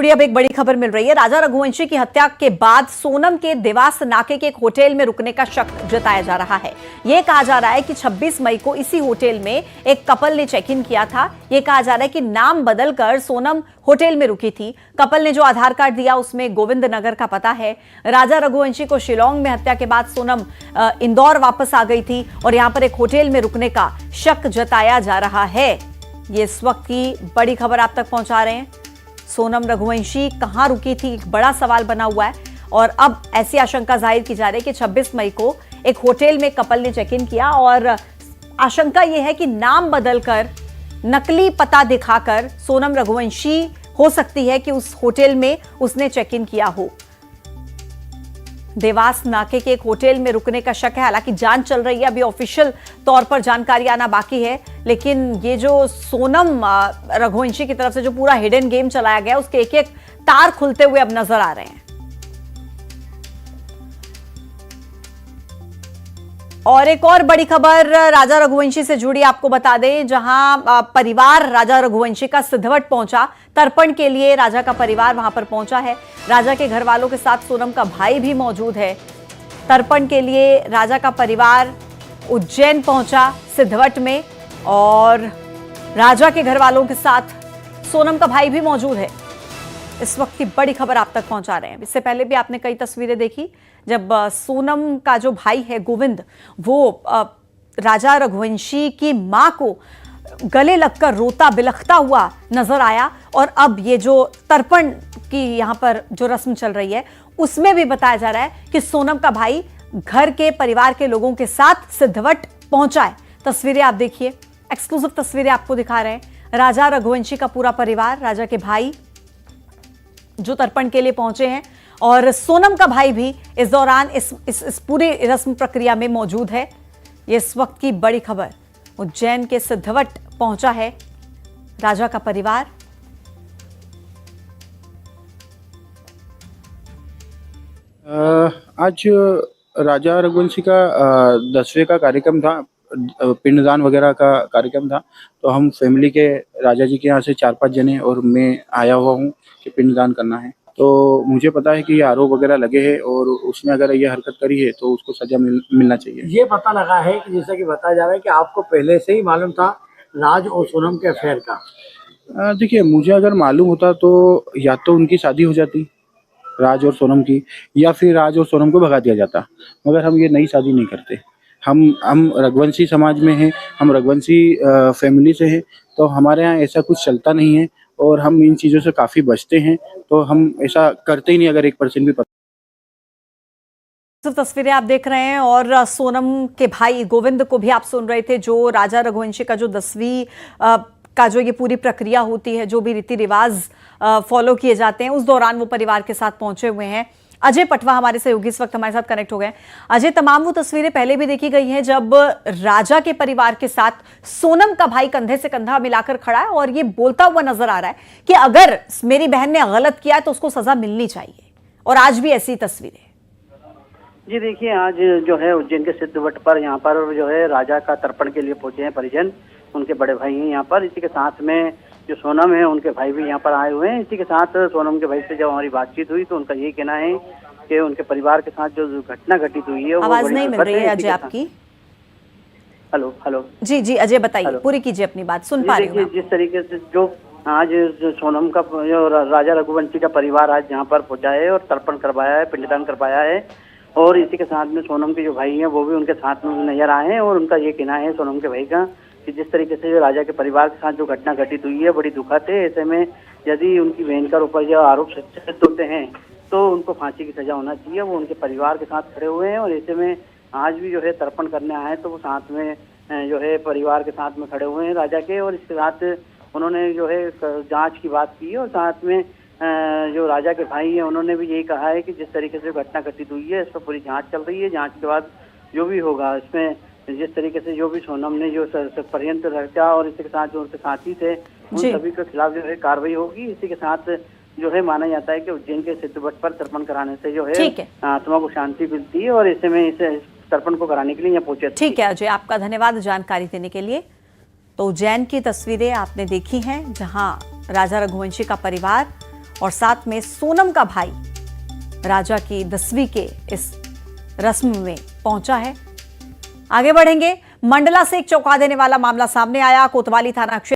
जुड़ी अब एक बड़ी खबर मिल रही है। राजा रघुवंशी की हत्या के बाद सोनम के देवास नाके के एक होटल में रुकने का शक जताया जा रहा है। यह कहा जा रहा है कि 26 मई को इसी होटल में एक कपल ने चेक इन किया था। यह कहा जा रहा है कि नाम बदलकर सोनम होटल में रुकी थी। कपल ने जो आधार कार्ड दिया उसमें गोविंद नगर का पता है। राजा रघुवंशी को शिलांग में हत्या के बाद सोनम इंदौर वापस आ गई थी और यहां पर एक होटल में रुकने का शक जताया जा रहा है। ये इस वक्त की बड़ी खबर आप तक पहुंचा रहे हैं। सोनम रघुवंशी कहां रुकी थी, एक बड़ा सवाल बना हुआ है और अब ऐसी आशंका जाहिर की जा रही है कि 26 मई को एक होटल में कपल ने चेक इन किया और आशंका यह है कि नाम बदलकर नकली पता दिखाकर सोनम रघुवंशी हो सकती है कि उस होटल में उसने चेक इन किया हो। देवास नाके के एक होटल में रुकने का शक है। हालांकि जांच चल रही है, अभी ऑफिशियल तौर पर जानकारी आना बाकी है, लेकिन ये जो सोनम रघुवंशी की तरफ से जो पूरा हिडन गेम चलाया गया उसके एक एक तार खुलते हुए अब नजर आ रहे हैं। और एक और बड़ी खबर राजा रघुवंशी से जुड़ी आपको बता दें, जहां परिवार राजा रघुवंशी का सिद्धवट पहुंचा। तर्पण के लिए राजा का परिवार वहां पर पहुंचा है। राजा के घर वालों के साथ सोनम का भाई भी मौजूद है। तर्पण के लिए राजा का परिवार उज्जैन पहुंचा सिद्धवट में और राजा के घर वालों के साथ सोनम का भाई भी मौजूद है। इस वक्त की बड़ी खबर आप तक पहुंचा रहे हैं। इससे पहले भी आपने कई तस्वीरें देखी जब सोनम का जो भाई है गोविंद, वो राजा रघुवंशी की मां को गले लगकर रोता बिलखता हुआ नजर आया। और अब ये जो तर्पण की यहां पर जो रस्म चल रही है उसमें भी बताया जा रहा है कि सोनम का भाई घर के परिवार के लोगों के साथ सिद्धवट पहुंचा है। तस्वीरें आप देखिए, एक्सक्लूसिव तस्वीरें आपको दिखा रहे हैं। राजा रघुवंशी का पूरा परिवार, राजा के भाई जो तर्पण के लिए पहुंचे हैं और सोनम का भाई भी इस दौरान इस पूरी रस्म प्रक्रिया में मौजूद है। ये इस वक्त की बड़ी खबर, उज्जैन के सिद्धवट पहुंचा है राजा का परिवार। आज राजा रघुवंशी का 10वें का कार्यक्रम था, पिंडदान वगैरह का कार्यक्रम था। तो हम फैमिली के राजा जी के यहाँ से 4-5 जने और मैं आया हुआ हूँ कि पिंडदान करना है। तो मुझे पता है कि ये आरोप वगैरह लगे हैं और उसने अगर ये हरकत करी है तो उसको सजा मिलना चाहिए। ये पता लगा है कि जैसा कि बताया जा रहा है कि आपको पहले से ही मालूम था राज और सोनम के अफेयर का। देखिए, मुझे अगर मालूम होता तो या तो उनकी शादी हो जाती राज और सोनम की, या फिर राज और सोनम को भगा दिया जाता। मगर हम ये नई शादी नहीं करते। हम रघुवंशी समाज में हैं, हम रघुवंशी फैमिली से हैं, तो हमारे यहाँ ऐसा कुछ चलता नहीं है और हम इन चीज़ों से काफ़ी बचते हैं। तो हम ऐसा करते ही नहीं अगर 1% भी सिर्फ तस्वीरें आप देख रहे हैं और सोनम के भाई गोविंद को भी आप सुन रहे थे, जो राजा रघुवंशी का जो 10वीं का जो ये पूरी प्रक्रिया होती है, जो भी रीति रिवाज फॉलो किए जाते हैं, उस दौरान वो परिवार के साथ पहुंचे हुए हैं। अजय पटवा हमारे सहयोगी इस वक्त हमारे साथ कनेक्ट हो गए। अजय, तमाम वो तस्वीरें पहले भी देखी गई हैं जब राजा के परिवार के साथ सोनम का भाई कंधे से कंधा मिलाकर खड़ा है और ये बोलता हुआ नजर आ रहा है कि अगर मेरी बहन ने गलत किया है तो उसको सजा मिलनी चाहिए, और आज भी ऐसी तस्वीरें। जी देखिए, आज जो है उज्जैन के सिद्धवट पर यहाँ पर जो है राजा का तर्पण के लिए पहुंचे हैं परिजन, उनके बड़े भाई हैं यहाँ पर। इसी के साथ में जो सोनम है उनके भाई भी यहाँ पर आए हुए हैं। इसी के साथ सोनम के भाई से जब हमारी बातचीत हुई तो उनका यही कहना है कि उनके परिवार के साथ जो घटना घटित हुई है, आवाज नहीं मिल रही है अजय आपकी। हेलो हेलो जी जी अजय, बताइए, पूरी कीजिए अपनी बात, सुन पा रही हूं। जिस तरीके से जो आज सोनम का जो राजा रघुवंशी का परिवार आज यहाँ पर पहुंचा है और तर्पण करवाया है, पिंडदान करवाया है, और इसी के साथ में सोनम के जो भाई हैं वो भी उनके साथ में नजर आए हैं। और उनका ये कहना है सोनम के भाई का कि जिस तरीके से राजा के परिवार के साथ जो घटना घटित हुई है बड़ी दुखद है। ऐसे में यदि उनकी बहन का ऊपर जो आरोप सत्य होते हैं तो उनको फांसी की सजा होना चाहिए। वो उनके परिवार के साथ खड़े हुए हैं और ऐसे में आज भी जो है तर्पण करने आए तो वो साथ में जो है परिवार के साथ में खड़े हुए हैं राजा के। और इसके साथ उन्होंने जो है जाँच की बात की और साथ में जो राजा के भाई हैं उन्होंने भी यही कहा है कि जिस तरीके से घटना घटित हुई है इस पर पूरी जांच चल रही है। जांच के बाद जो भी होगा इसमें जिस तरीके से जो भी सोनम ने जो षड्यंत्र रचा और इसके साथ जो उनके साथी थे उन सभी के खिलाफ जो है कार्रवाई होगी। इसी के साथ जो है माना जाता है कि उज्जैन के सिद्धवट पर तर्पण कराने से जो है आत्मा को शांति मिलती है और ऐसे में इस तर्पण को कराने के लिए यहाँ पहुंचे। ठीक है अजय, आपका धन्यवाद जानकारी देने के लिए। तो उज्जैन की तस्वीरें आपने देखी हैं, जहां राजा रघुवंशी का परिवार और साथ में सोनम का भाई राजा की 10वीं के इस रस्म में पहुंचा है। आगे बढ़ेंगे। मंडला से एक चौंका देने वाला मामला सामने आया। कोतवाली थाना क्षेत्र